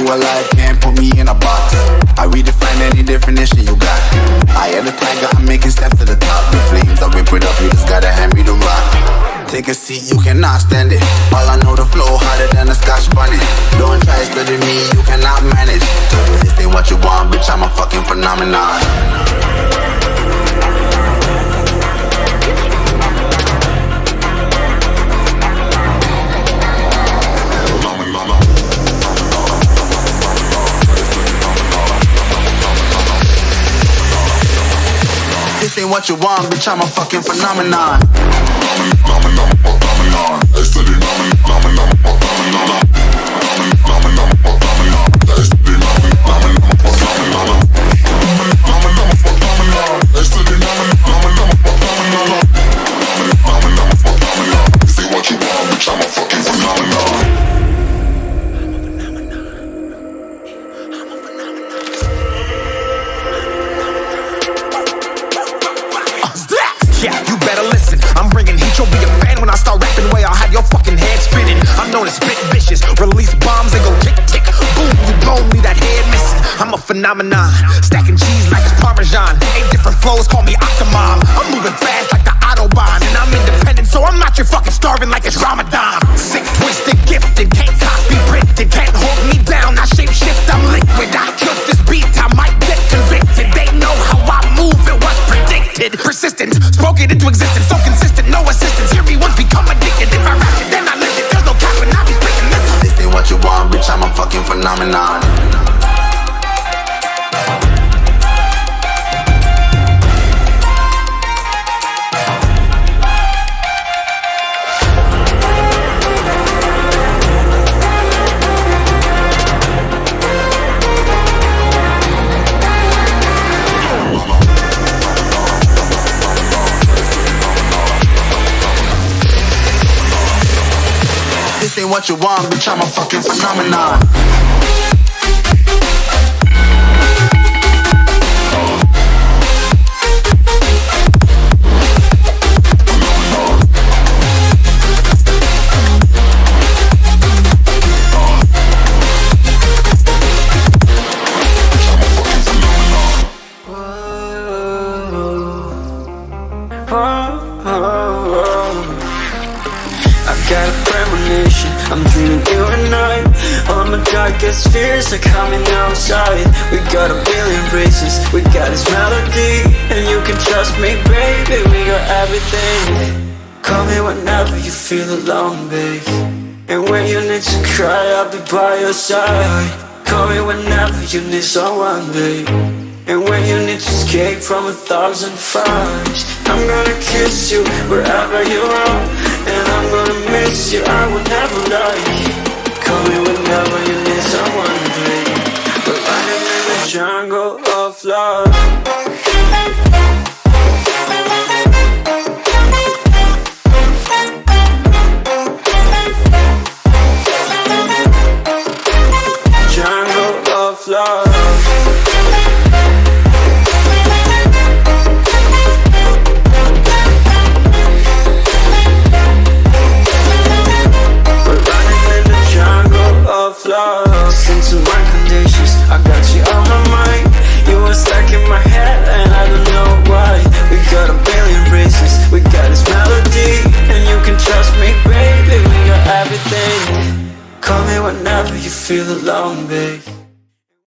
alive, can't put me in a box. I redefine any definition you got. I am the tiger, I'm making steps to the top. The flames, I whip it up, you just gotta hand me the rock. Take a seat, you cannot stand it. All I know, the flow harder than a Scotch bonnet. Don't try studying me, you cannot manage. This ain't what you want, bitch, I'm a fucking phenomenon. This ain't what you want, bitch, I'm a fucking phenomenon. Yeah, you better listen. I'm bringing heat, you'll be a fan when I start rapping. Way I'll have your fucking head spinning. I'm known as spit vicious, release bombs and go tick tick. Boom, you blown me that head missing. I'm a phenomenon, stacking cheese like it's Parmesan. 8 different flows, call me Octomom. I'm moving fast like the Autobahn, and I'm independent, so I'm not your fucking starving like it's Ramadan. Sick, twisted, gifted, can't copy, printed, can't hold me down. I shape shift, I'm liquid. I killed this beat, I might get convicted. They know how I move, it was predicted. Persistent, spoke it into existence, so consistent, no assistance. Hear me once, become addicted. If I rap it, then I live it. There's no cap and I'll be spitting this. This ain't what you want, bitch, I'm a fucking phenomenon. This ain't what you want, bitch, I'm a fucking phenomenon. Got a premonition, I'm dreaming you and I. All my darkest fears are coming outside. We got a billion races, we got this melody. And you can trust me, baby, we got everything. Call me whenever you feel alone, babe. And when you need to cry, I'll be by your side. Call me whenever you need someone, babe. And when you need to escape from 1,000 fires, I'm gonna kiss you wherever you are. And I'm gonna miss you, I will never lie. Call me whenever you need someone, babe. We're running in the jungle of love. Jungle of love. Listen to my conditions, I got you on my mind. You were stuck in my head and I don't know why. We got a billion races, we got this melody. And you can trust me, baby, we got everything. Call me whenever you feel alone, babe.